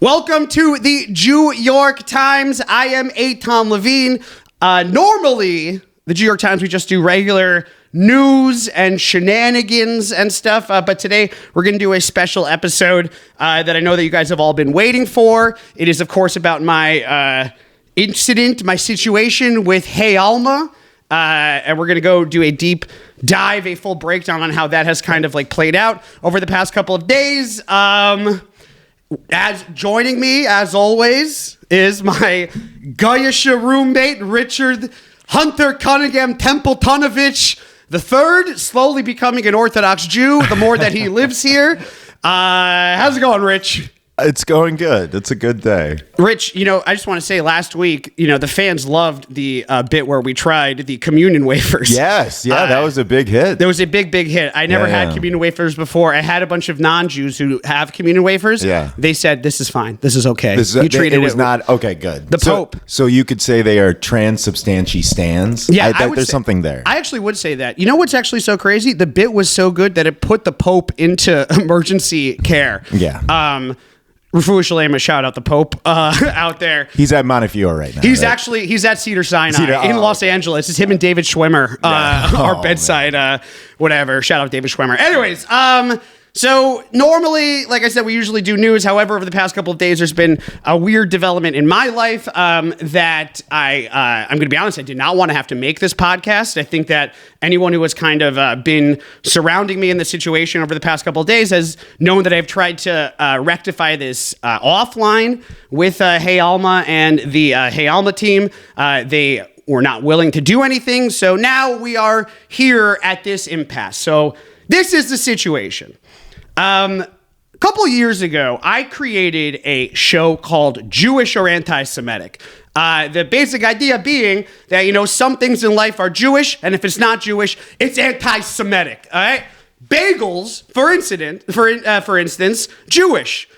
Welcome to the Jew York Times. I am Tom Levine. Normally, the Jew York Times, we just do regular news and shenanigans and stuff. But today, we're going to do a special episode that I know that you guys have all been waiting for. It is, of course, about my incident, my situation with Hey Alma. And we're going to go do a deep dive, a full breakdown on how that has kind of like played out over the past couple of days. As joining me, as always, is my Goyisha roommate, Richard Hunter Cunningham Templetonovich the third, slowly becoming an Orthodox Jew the more that he lives here. How's it going, Rich? It's going good. It's a good day. Rich, I just want to say last week, the fans loved the bit where we tried the communion wafers. Yes. Yeah, that was a big hit. There was a big hit. I never had communion wafers before. I had a bunch of non-Jews who have communion wafers. Yeah. They said, this is fine. This is okay. It was not, okay, good. The Pope. So you could say they are transubstantial stands? Yeah, there's something there. I actually would say that. You know what's actually so crazy? The bit was so good that it put the Pope into emergency care. Yeah. Refuah Shalema, shout out the Pope out there. He's at Montefiore right now. He's at Cedar Sinai in Los Angeles. It's him and David Schwimmer, our bedside, whatever. Shout out David Schwimmer. Anyways, so normally, like I said, we usually do news. However, over the past couple of days, there's been a weird development in my life that I'm going to be honest, I did not want to have to make this podcast. I think that anyone who has kind of been surrounding me in this situation over the past couple of days has known that I've tried to rectify this offline with Hey Alma and the Hey Alma team. They were not willing to do anything. So now we are here at this impasse. So this is the situation. A couple years ago, I created a show called Jewish or Antisemitic. The basic idea being that, some things in life are Jewish, and if it's not Jewish, it's anti-Semitic, all right? Bagels, for instance, Jewish.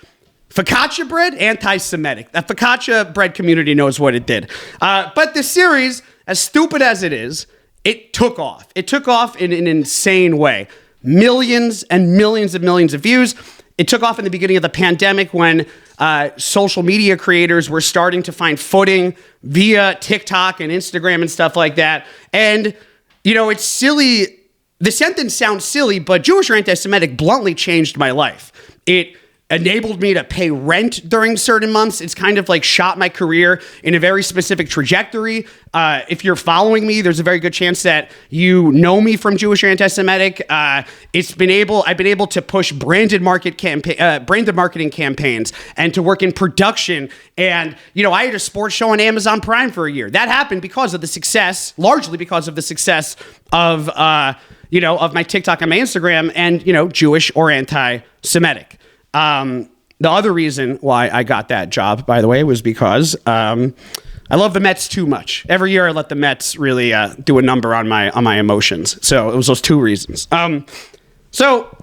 Focaccia bread, anti-Semitic. The focaccia bread community knows what it did. But the series, as stupid as it is, it took off. It took off in an insane way. Millions and millions and millions of views. It took off in the beginning of the pandemic when social media creators were starting to find footing via TikTok and Instagram and stuff like that. And, it's silly. The sentence sounds silly, but Jewish or anti-Semitic bluntly changed my life. It enabled me to pay rent during certain months. It's kind of like shot my career in a very specific trajectory. If you're following me, there's a very good chance that you know me from Jewish or Antisemitic. I've been able to push branded marketing campaigns and to work in production. And, I had a sports show on Amazon Prime for a year. That happened because of the success, largely because of the success of my TikTok and my Instagram and, Jewish or anti-Semitic. The other reason why I got that job, by the way, was because I love the Mets too much. Every year I let the Mets really do a number on my emotions. So it was those two reasons. So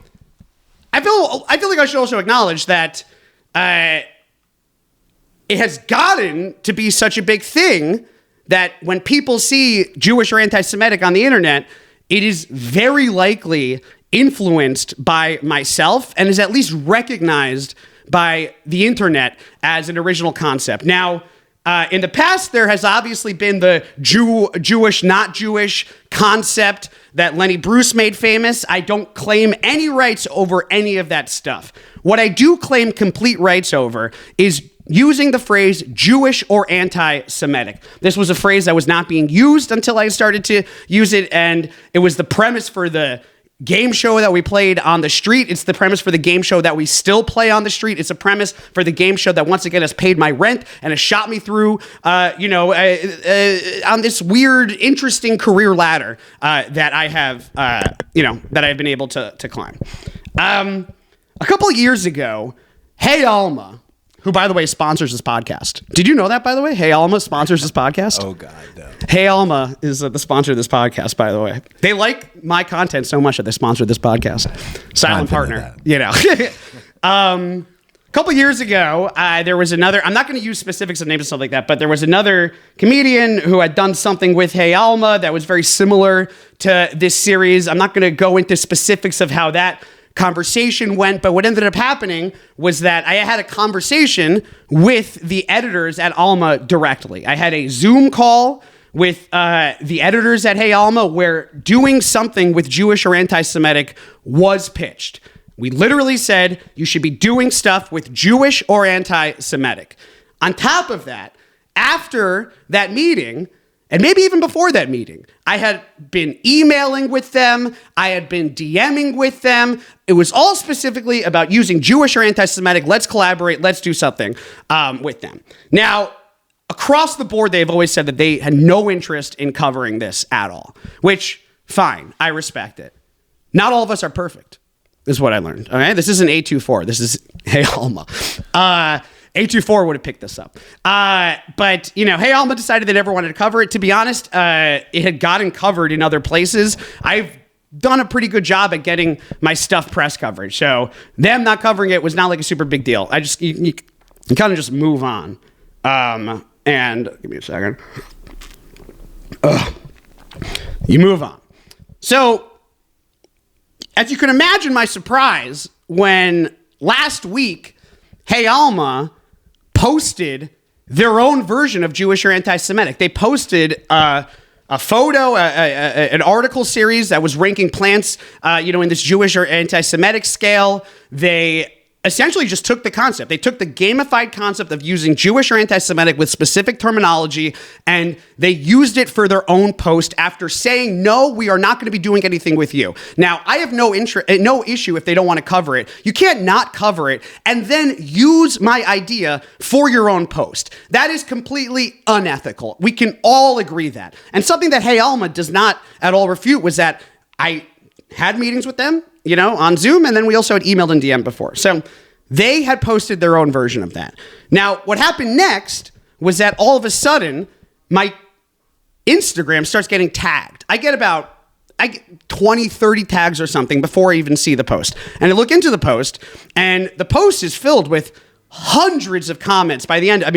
I feel like I should also acknowledge that it has gotten to be such a big thing that when people see Jewish or anti-Semitic on the internet, it is very likely influenced by myself and is at least recognized by the internet as an original concept. Now, in the past, there has obviously been the Jewish, not Jewish concept that Lenny Bruce made famous. I don't claim any rights over any of that stuff. What I do claim complete rights over is using the phrase Jewish or anti-Semitic. This was a phrase that was not being used until I started to use it, and it was the premise for the game show that we played on the street. It's the premise for the game show that we still play on the street. It's a premise for the game show that once again has paid my rent and has shot me through, on this weird, interesting career ladder that I have, that I've been able to climb. A couple of years ago, Hey Alma, who, by the way, sponsors this podcast. Did you know that, by the way? Hey Alma sponsors this podcast. Oh, God, no. Hey Alma is the sponsor of this podcast, by the way. They like my content so much that they sponsor this podcast. Silent partner, A couple years ago, there was another, I'm not going to use specifics of names and stuff like that, but there was another comedian who had done something with Hey Alma that was very similar to this series. I'm not going to go into specifics of how that conversation went, but what ended up happening was that I had a conversation with the editors at Alma directly. I had a Zoom call with the editors at Hey Alma where doing something with Jewish or anti-Semitic was pitched. We literally said you should be doing stuff with Jewish or anti-Semitic. On top of that, after that meeting, and maybe even before that meeting, I had been emailing with them. I had been DMing with them. It was all specifically about using Jewish or anti-Semitic. Let's collaborate. Let's do something with them. Now, across the board, they've always said that they had no interest in covering this at all, which, fine, I respect it. Not all of us are perfect, is what I learned. Okay, this isn't A24. This is Hey Alma. A24 would have picked this up. But, Hey Alma decided they never wanted to cover it. To be honest, it had gotten covered in other places. I've done a pretty good job at getting my stuff press coverage. So them not covering it was not like a super big deal. You kind of just move on. And give me a second. You move on. So, as you can imagine, my surprise when last week, Hey Alma posted their own version of Jewish or anti-Semitic. They posted a photo, an article series that was ranking plants, in this Jewish or anti-Semitic scale. They essentially just took the concept. They took the gamified concept of using Jewish or anti-Semitic with specific terminology, and they used it for their own post after saying, no, we are not going to be doing anything with you. Now, I have no issue if they don't want to cover it. You can't not cover it and then use my idea for your own post. That is completely unethical. We can all agree that. And something that Hey Alma does not at all refute was that I had meetings with them, on Zoom, and then we also had emailed and DM'd before. So they had posted their own version of that. Now, what happened next was that all of a sudden, my Instagram starts getting tagged. I get 20, 30 tags or something before I even see the post. And I look into the post, and the post is filled with hundreds of comments by the end of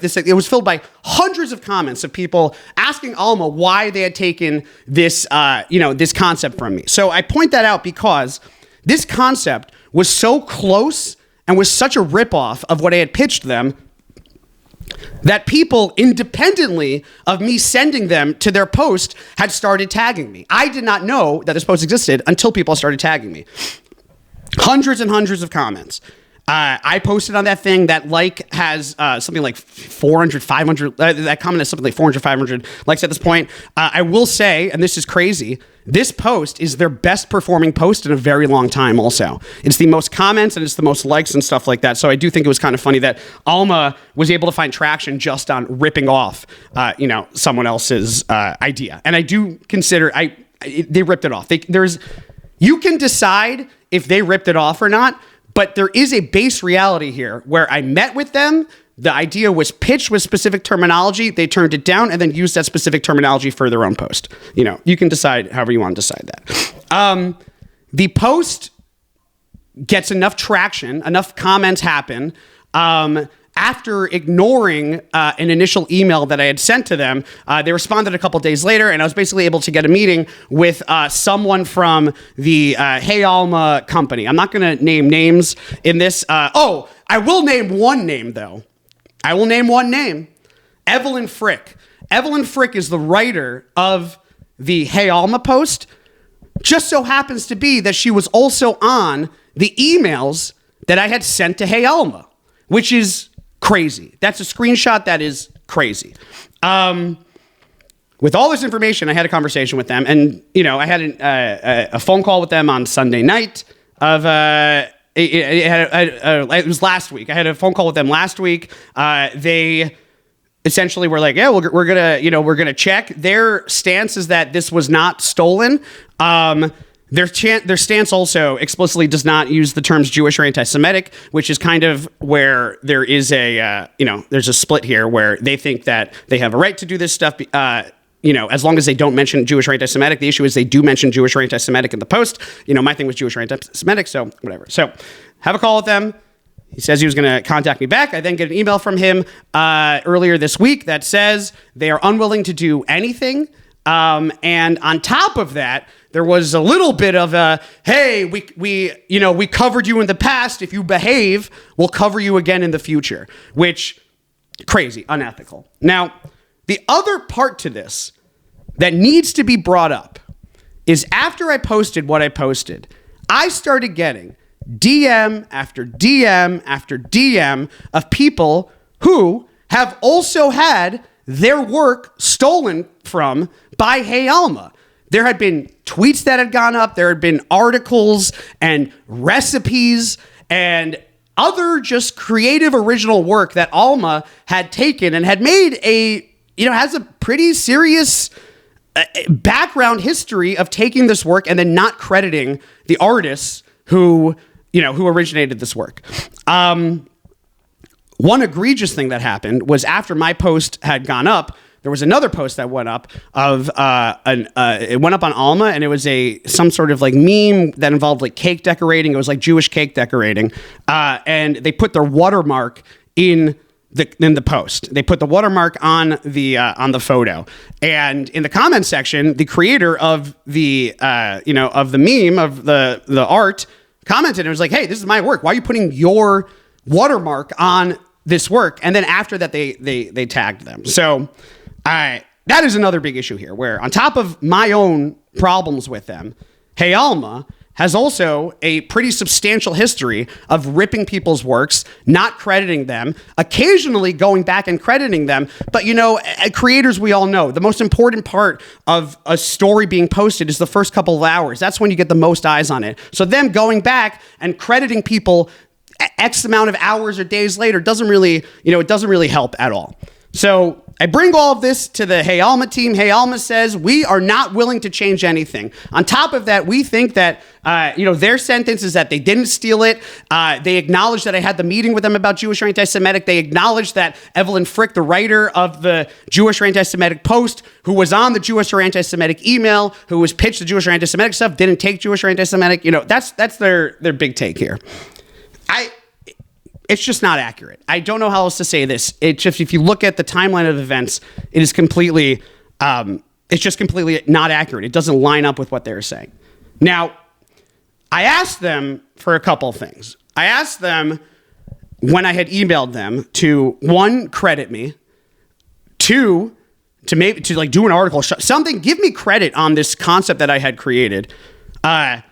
this, it was filled by hundreds of comments of people asking Alma why they had taken this, this concept from me. So I point that out because this concept was so close and was such a ripoff of what I had pitched them that people, independently of me sending them to their post, had started tagging me. I did not know that this post existed until people started tagging me. Hundreds and hundreds of comments. I posted on that thing. That has something like 400, 500. That comment has something like 400, 500 likes at this point. I will say, and this is crazy, this post is their best performing post in a very long time also. It's the most comments and it's the most likes and stuff like that. So I do think it was kind of funny that Alma was able to find traction just on ripping off, someone else's idea. And I do consider, they ripped it off. You can decide if they ripped it off or not. But there is a base reality here where I met with them. The idea was pitched with specific terminology. They turned it down and then used that specific terminology for their own post. You can decide however you want to decide that. The post gets enough traction, enough comments happen. After ignoring an initial email that I had sent to them, they responded a couple days later, and I was basically able to get a meeting with someone from the Hey Alma company. I'm not going to name names in this. I will name one name, though. I will name one name. Evelyn Frick. Evelyn Frick is the writer of the Hey Alma post. Just so happens to be that she was also on the emails that I had sent to Hey Alma, which is crazy. That's a screenshot that is crazy. With all this information, I had a conversation with them, and I had a phone call with them on Sunday night. It was last week. I had a phone call with them last week. They essentially were like, "Yeah, we're gonna check." Their stance is that this was not stolen. Their stance also explicitly does not use the terms Jewish or anti-Semitic, which is kind of where there is there's a split here where they think that they have a right to do this stuff, as long as they don't mention Jewish or anti-Semitic. The issue is they do mention Jewish or anti-Semitic in the post. My thing was Jewish or anti-Semitic, so whatever. So have a call with them. He says he was going to contact me back. I then get an email from him earlier this week that says they are unwilling to do anything. And on top of that, there was a little bit of a, hey, we covered you in the past. If you behave, we'll cover you again in the future, which crazy, unethical. Now, the other part to this that needs to be brought up is after I posted what I posted, I started getting DM after DM after DM of people who have also had their work stolen from by Hey Alma. There had been tweets that had gone up. There had been articles and recipes and other just creative original work that Alma had taken and had made has a pretty serious background history of taking this work and then not crediting the artists who originated this work. One egregious thing that happened was after my post had gone up, there was another post that went up it went up on Alma, and it was some sort of like meme that involved like cake decorating. It was like Jewish cake decorating, and they put their watermark in the post. They put the watermark on the photo, and in the comment section, the creator of the of the meme of the art commented and was like, "Hey, this is my work. Why are you putting your watermark on this work?" And then after that, they tagged them. So that is another big issue here, where on top of my own problems with them, Hey Alma has also a pretty substantial history of ripping people's works, not crediting them, occasionally going back and crediting them. But, creators, we all know, the most important part of a story being posted is the first couple of hours. That's when you get the most eyes on it. So them going back and crediting people X amount of hours or days later doesn't really help at all. So I bring all of this to the Hey Alma team. Hey Alma says, we are not willing to change anything. On top of that, we think that, their sentence is that they didn't steal it. They acknowledge that I had the meeting with them about Jewish or anti-Semitic. They acknowledge that Evelyn Frick, the writer of the Jewish or anti-Semitic post, who was on the Jewish or anti-Semitic email, who was pitched the Jewish or anti-Semitic stuff, didn't take Jewish or anti-Semitic. That's their big take here. It's just not accurate. I don't know how else to say this. It's just, if you look at the timeline of events, it is completely, it's just completely not accurate. It doesn't line up with what they're saying. Now, I asked them for a couple of things. I asked them when I had emailed them to, one, credit me, two, to do an article, something, give me credit on this concept that I had created, but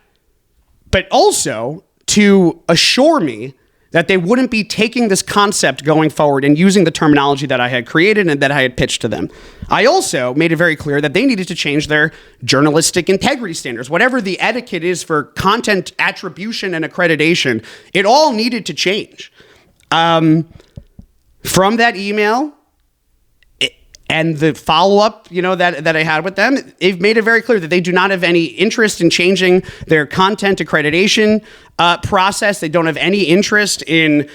also to assure me that they wouldn't be taking this concept going forward and using the terminology that I had created and that I had pitched to them. I also made it very clear that they needed to change their journalistic integrity standards. Whatever the etiquette is for content attribution and accreditation, it all needed to change. From that email and the follow-up, that I had with them, they've made it very clear that they do not have any interest in changing their content accreditation process. They don't have any interest in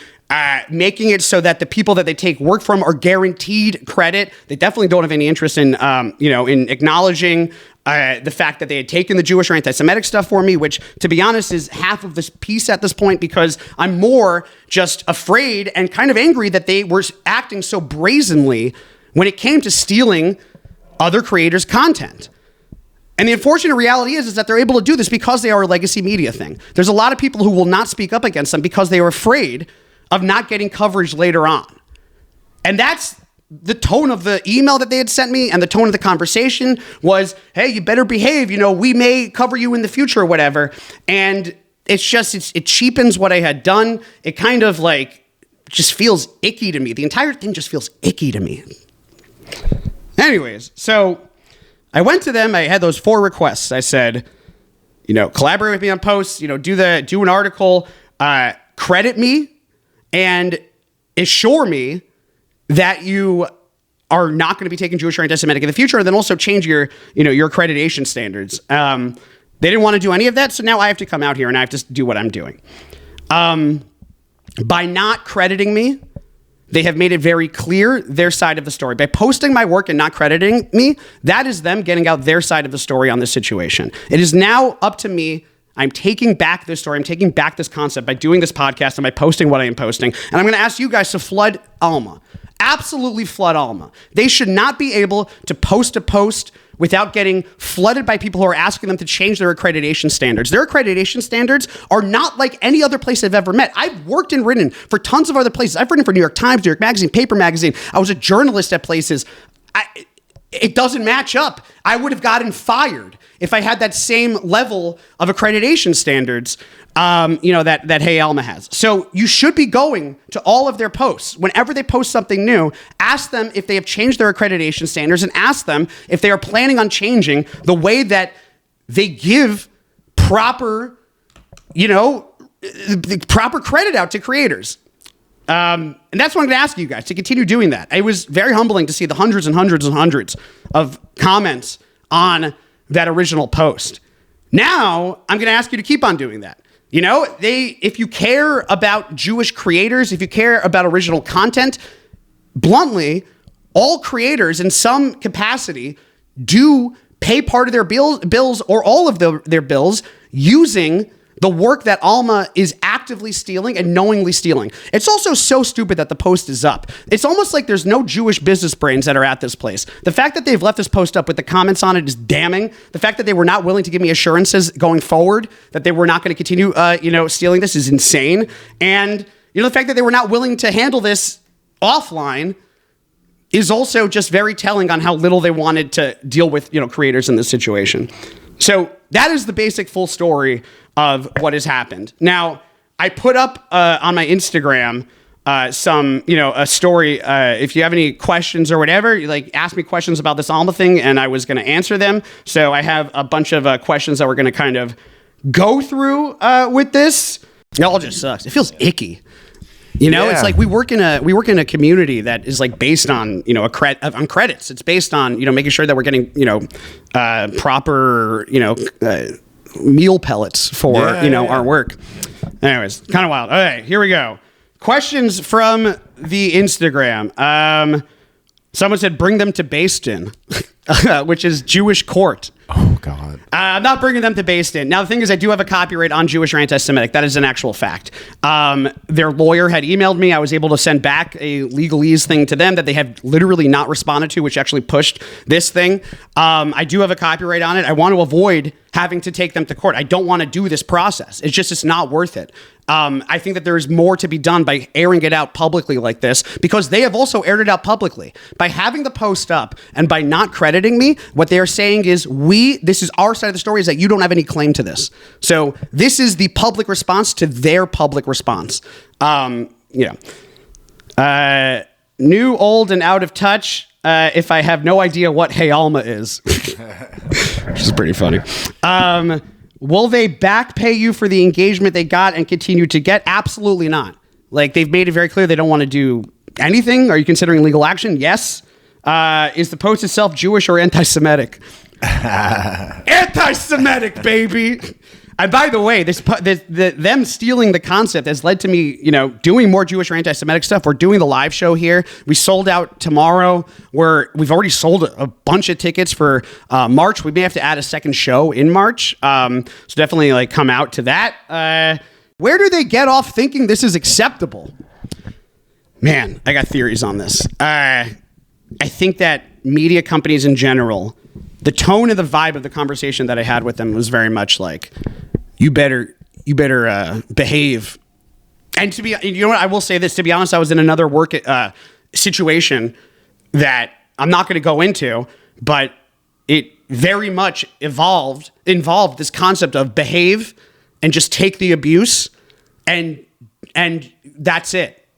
making it so that the people that they take work from are guaranteed credit. They definitely don't have any interest in, in acknowledging the fact that they had taken the Jewish or anti-Semitic stuff for me, which, to be honest, is half of this piece at this point, because I'm more just afraid and kind of angry that they were acting so brazenly when it came to stealing other creators' content. And the unfortunate reality is that they're able to do this because they are a legacy media thing. There's a lot of people who will not speak up against them because they are afraid of not getting coverage later on. And that's the tone of the email that they had sent me, and the tone of the conversation was, hey, you better behave. We may cover you in the future or whatever. And it cheapens what I had done. It kind of just feels icky to me. The entire thing just feels icky to me. Anyways, so I went to them. I had those 4 requests. I said, collaborate with me on posts, do an article, credit me, and assure me that you are not going to be taking Jewish or anti-Semitic in the future, and then also change your accreditation standards. They didn't want to do any of that, so now I have to come out here and I have to do what I'm doing. By not crediting me, they have made it very clear their side of the story. By posting my work and not crediting me, that is them getting out their side of the story on this situation. It is now up to me. I'm taking back this story. I'm taking back this concept by doing this podcast and by posting what I am posting. And I'm going to ask you guys to flood Alma. absolutely flood Alma. They should not be able to post a post without getting flooded by people who are asking them to change their accreditation standards. Their accreditation standards are not like any other place I've ever met. I've worked and written for tons of other places. I've written for New York Times, New York Magazine, Paper Magazine. I was a journalist at places. It doesn't match up. I would have gotten fired if I had that same level of accreditation standards, that Hey Alma has. So you should be going to all of their posts. Whenever they post something new, ask them if they have changed their accreditation standards and ask them if they are planning on changing the way that they give proper credit out to creators. And that's what I'm going to ask you guys to continue doing that. It was very humbling to see the hundreds and hundreds and hundreds of comments on that original post. Now, I'm going to ask you to keep on doing that. If you care about Jewish creators, if you care about original content, bluntly, all creators in some capacity do pay part of their bills or all of their bills using the work that Alma is actively stealing and knowingly stealing. It's also so stupid that the post is up. It's almost like there's no Jewish business brains that are at this place. The fact that they've left this post up with the comments on it is damning. The fact that they were not willing to give me assurances going forward that they were not going to continue, stealing this is insane. And, the fact that they were not willing to handle this offline is also just very telling on how little they wanted to deal with, creators in this situation. So that is the basic full story of what has happened. Now, I put up on my Instagram a story. If you have any questions or whatever, ask me questions about this Alma thing, and I was going to answer them. So I have a bunch of questions that we're going to kind of go through with this. It all just sucks. It feels icky. It's like we work in a community that is based on on credits. It's based on making sure that we're getting proper meal pellets for our work. Anyways, kind of wild. Okay, here we go. Questions from the Instagram. Someone said bring them to Bastin, which is Jewish court. Oh, God. I'm not bringing them to Bastin. Now, the thing is, I do have a copyright on Jewish or anti-Semitic. That is an actual fact. Their lawyer had emailed me. I was able to send back a legalese thing to them that they have literally not responded to, which actually pushed this thing. I do have a copyright on it. I want to avoid having to take them to court. I don't want to do this process. It's not worth it. I think that there is more to be done by airing it out publicly like this, because they have also aired it out publicly. By having the post up and by not crediting me, what they are saying is this is our side of the story, is that you don't have any claim to this. So this is the public response to their public response. New, old, and out of touch. If I have no idea what Hey Alma is, which is pretty funny. Will they back pay you for the engagement they got and continue to get? Absolutely not. They've made it very clear they don't want to do anything. Are you considering legal action? Yes. Is the post itself Jewish or anti-Semitic? Anti-Semitic, baby. And by the way, them stealing the concept has led to me, doing more Jewish or anti-Semitic stuff. We're doing the live show here. We sold out tomorrow. We've already sold a bunch of tickets for March. We may have to add a second show in March. So definitely come out to that. Where do they get off thinking this is acceptable? Man, I got theories on this. I think that media companies in general, the tone and the vibe of the conversation that I had with them was very much like, you better behave. And I will say this, to be honest, I was in another work situation that I'm not going to go into, but it very much involved this concept of behave and just take the abuse, and that's it.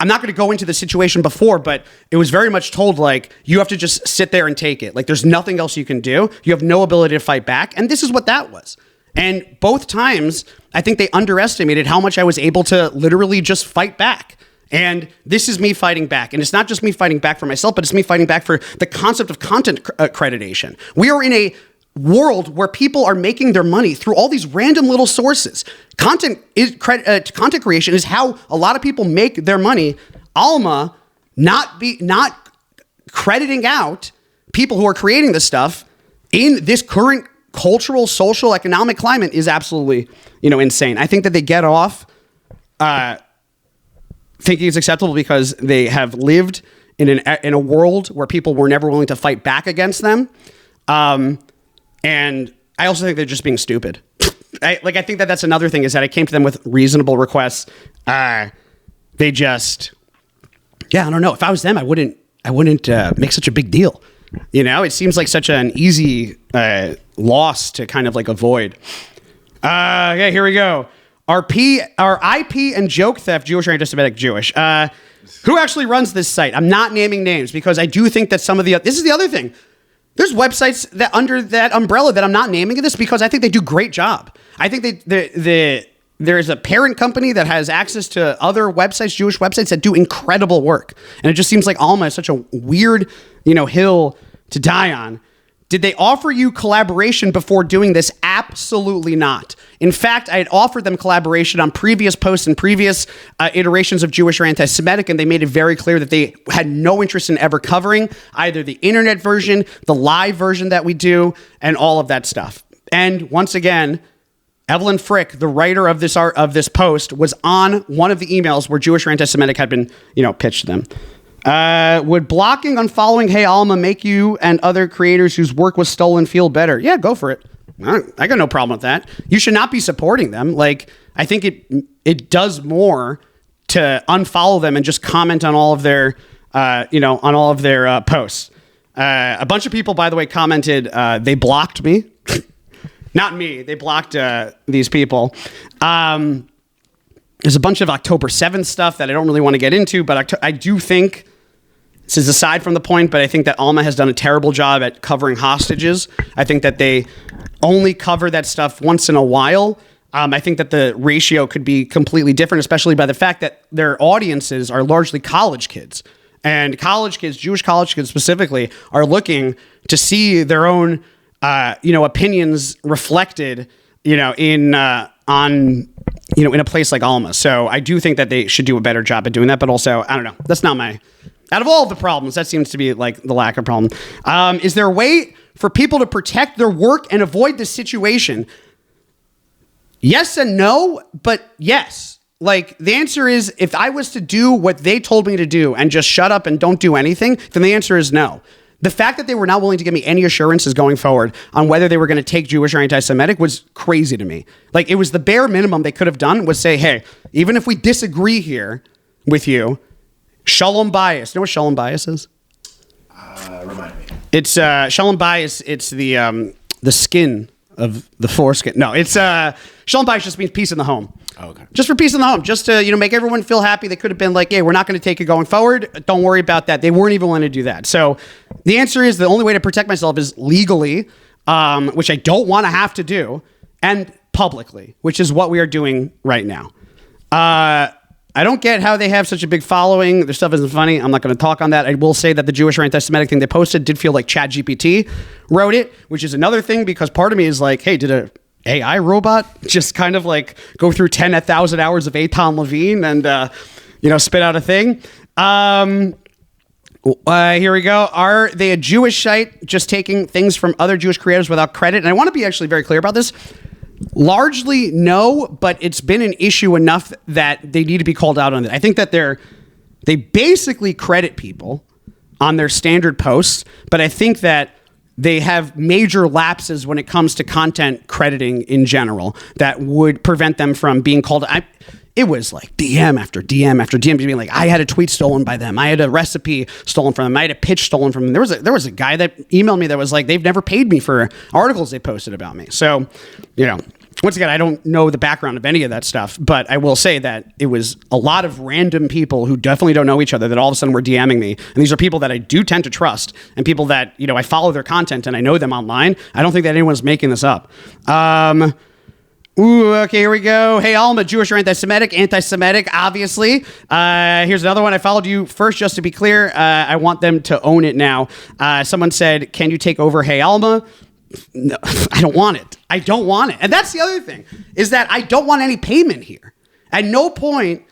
I'm not going to go into the situation before, but it was very much told you have to just sit there and take it. There's nothing else you can do. You have no ability to fight back. And this is what that was. And both times, I think they underestimated how much I was able to literally just fight back. And this is me fighting back. And it's not just me fighting back for myself, but it's me fighting back for the concept of content accreditation. We are in a world where people are making their money through all these random little sources. Content creation is how a lot of people make their money. Alma not crediting out people who are creating this stuff in this current cultural, social, economic climate is absolutely, insane. I think that they get off thinking it's acceptable because they have lived in a world where people were never willing to fight back against them. And I also think they're just being stupid. I think that that's another thing, is that I came to them with reasonable requests. They just, I don't know. If I was them, I wouldn't make such a big deal. It seems like such an easy loss to kind of like avoid. Okay, here we go. Our IP and joke theft, Jewish or anti-Semitic Jewish. Who actually runs this site? I'm not naming names because I do think that this is the other thing. There's websites that under that umbrella that I'm not naming this because I think they do a great job. I think there's a parent company that has access to other websites, Jewish websites, that do incredible work. And it just seems like Alma is such a weird, hill to die on. Did they offer you collaboration before doing this? Absolutely not. In fact, I had offered them collaboration on previous posts and previous iterations of Jewish or anti-Semitic, and they made it very clear that they had no interest in ever covering either the internet version, the live version that we do, and all of that stuff. And once again, Evelyn Frick, the writer of this post, was on one of the emails where Jewish or anti-Semitic had been, pitched to them. Would blocking, unfollowing Hey Alma make you and other creators whose work was stolen feel better? Yeah, go for it. I got no problem with that. You should not be supporting them. I think it does more to unfollow them and just comment on all of their, posts. A bunch of people, by the way, commented, they blocked me. Not me. They blocked these people. There's a bunch of October 7th stuff that I don't really want to get into, but I do think, this is aside from the point, but I think that Alma has done a terrible job at covering hostages. I think that they only cover that stuff once in a while. I think that the ratio could be completely different, especially by the fact that their audiences are largely college kids. And college kids, Jewish college kids specifically, are looking to see their own, opinions reflected, in a place like Alma. So I do think that they should do a better job at doing that. But also, I don't know. That's not out of all of the problems, that seems to be like the lack of problem. Is there a way for people to protect their work and avoid this situation? Yes and no, but yes. The answer is, if I was to do what they told me to do and just shut up and don't do anything, then the answer is no. The fact that they were not willing to give me any assurances going forward on whether they were going to take Jewish or anti-Semitic was crazy to me. It was the bare minimum they could have done was say, hey, even if we disagree here with you, shalom bayis. You know what shalom bayis is? Remind me. It's shalom bayis. It's the skin of the foreskin. No, it's shalom bayis just means peace in the home. Oh, okay. Just for peace in the home, just to make everyone feel happy. They could have been like, "Hey, we're not going to take it going forward. Don't worry about that." They weren't even willing to do that. So the answer is the only way to protect myself is legally, which I don't want to have to do, and publicly, which is what we are doing right now. I don't get how they have such a big following. Their stuff isn't funny. I'm not going to talk on that. I will say that the Jewish or anti-Semitic thing they posted did feel like ChatGPT wrote it, which is another thing because part of me is like, hey, did a AI robot just kind of go through 10,000 hours of Eitan Levine and, spit out a thing? Here we go. Are they a Jewish site just taking things from other Jewish creators without credit? And I want to be actually very clear about this. Largely, no, but it's been an issue enough that they need to be called out on it. I think that they basically credit people on their standard posts, but I think that they have major lapses when it comes to content crediting in general that would prevent them from being called. It was like DM after DM after DM being like, I had a tweet stolen by them. I had a recipe stolen from them. I had a pitch stolen from them. There was a guy that emailed me that was like, they've never paid me for articles they posted about me. So, once again, I don't know the background of any of that stuff, but I will say that it was a lot of random people who definitely don't know each other that all of a sudden were DMing me. And these are people that I do tend to trust and people that, I follow their content and I know them online. I don't think that anyone's making this up. Okay, here we go. Hey, Alma, Jewish or anti-Semitic? Anti-Semitic, obviously. Here's another one. I followed you first, just to be clear. I want them to own it now. Someone said, can you take over Hey Alma? No, I don't want it. I don't want it. And that's the other thing, is that I don't want any payment here. At no point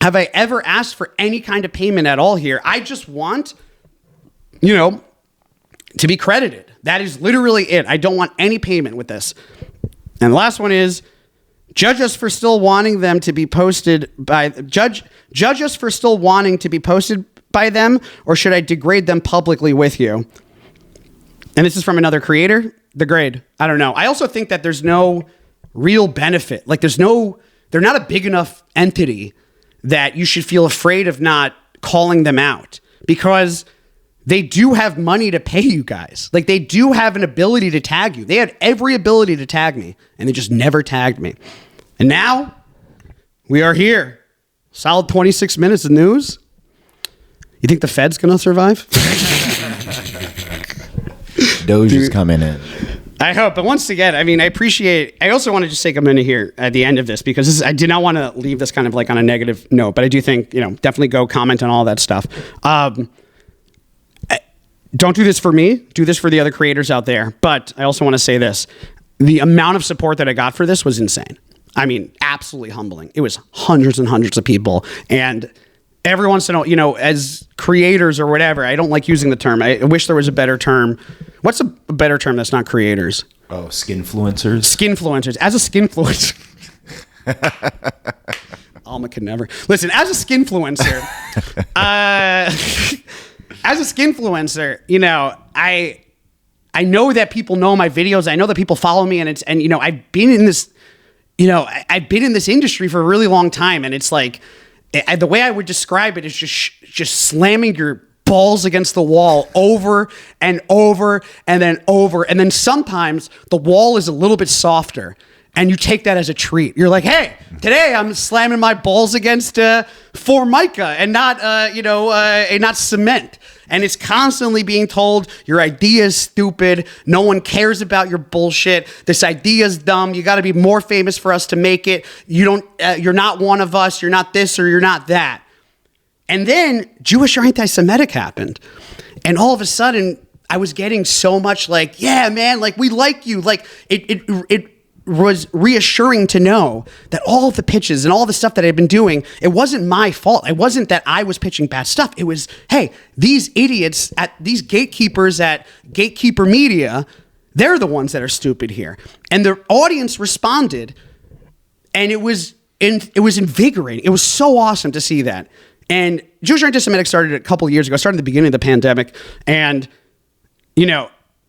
have I ever asked for any kind of payment at all here. I just want, to be credited. That is literally it. I don't want any payment with this. And the last one is, Judge us for still wanting them to be posted by judge us for still wanting to be posted by them, or should I degrade them publicly with you? And this is from another creator. Degrade. I don't know. I also think that there's no real benefit. Like they're not a big enough entity that you should feel afraid of not calling them out, because they do have money to pay you guys. Like they do have an ability to tag you. They had every ability to tag me, and they just never tagged me. And now we are here. Solid 26 minutes of news. You think the Fed's going to survive? Doge is coming in. I hope. But once again, I mean, I also want to just take a minute here at the end of this, because I did not want to leave this kind of like on a negative note, but I do think, definitely go comment on all that stuff. Don't do this for me. Do this for the other creators out there. But I also want to say this. The amount of support that I got for this was insane. I mean, absolutely humbling. It was hundreds and hundreds of people. And every once in a while, as creators or whatever, I don't like using the term. I wish there was a better term. What's a better term that's not creators? Oh, skinfluencers. Skinfluencers. As a skinfluencer. Alma could never. Listen, as a skinfluencer, I know that people know my videos. I know that people follow me, and I've been in this, I've been in this industry for a really long time, and it's like, the way I would describe it is just slamming your balls against the wall over and over and then over. And then sometimes the wall is a little bit softer, and you take that as a treat. You're like, hey, today I'm slamming my balls against Formica and not cement. And it's constantly being told your idea is stupid. No one cares about your bullshit. This idea is dumb. You got to be more famous for us to make it. You're not one of us. You're not this or you're not that. And then Jewish or anti-Semitic happened. And all of a sudden I was getting so much like, yeah, man, like we like you. Like it was reassuring to know that all of the pitches and all the stuff that I'd been doing, it wasn't my fault. It wasn't that I was pitching bad stuff. It was, hey, these idiots these gatekeepers at Gatekeeper Media, they're the ones that are stupid here. And the audience responded, and it was invigorating. It was so awesome to see that. And Jewish Antisemitic started a couple of years ago, started at the beginning of the pandemic. And,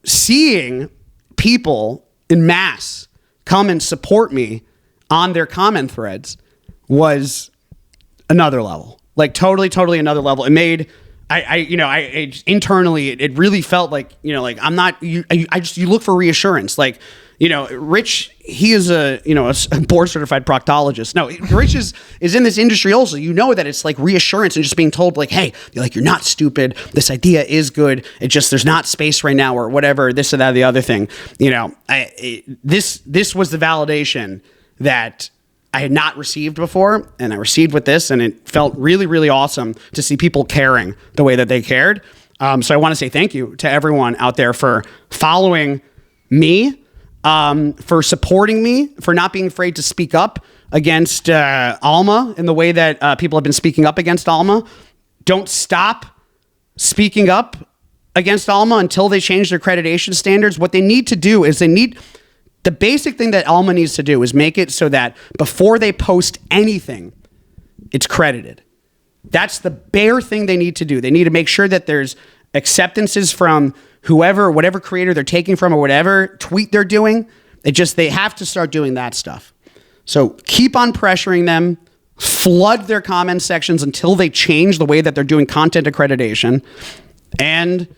seeing people in mass come and support me on their comment threads was another level, like totally another level. It made, internally, it really felt like, I'm not, you look for reassurance. Like, Rich, he is a board certified proctologist. No, Rich is in this industry also. That it's like reassurance and just being told like, hey, you're not stupid. This idea is good. It just, there's not space right now or whatever, this or that, the other thing. This was the validation that I had not received before, and I received with this, and it felt really, really awesome to see people caring the way that they cared. So I want to say thank you to everyone out there for following me, for supporting me, for not being afraid to speak up against Alma in the way that people have been speaking up against Alma. Don't stop speaking up against Alma until they change their accreditation standards. What they need to do is the basic thing that Alma needs to do is make it so that before they post anything, it's credited. That's the bare thing they need to do. They need to make sure that there's acceptances from whatever creator they're taking from or whatever tweet they're doing. They have to start doing that stuff. So keep on pressuring them, flood their comment sections until they change the way that they're doing content accreditation. And,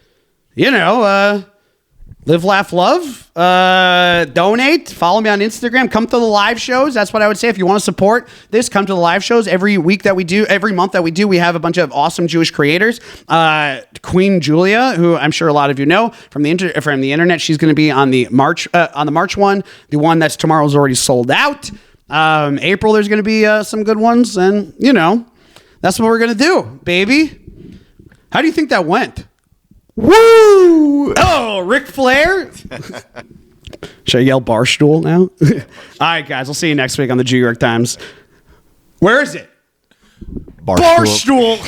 live, laugh, love, donate, follow me on Instagram, come to the live shows. That's what I would say. If you want to support this, come to the live shows every month that we do. We have a bunch of awesome Jewish creators. Queen Julia, who I'm sure a lot of you know from the internet, she's going to be on the March one. The one that's tomorrow is already sold out. April, there's going to be some good ones. And, that's what we're going to do, baby. How do you think that went? Woo! Oh, Ric Flair? Should I yell Barstool now? All right, guys. I'll see you next week on the New York Times. Where is it? Barstool.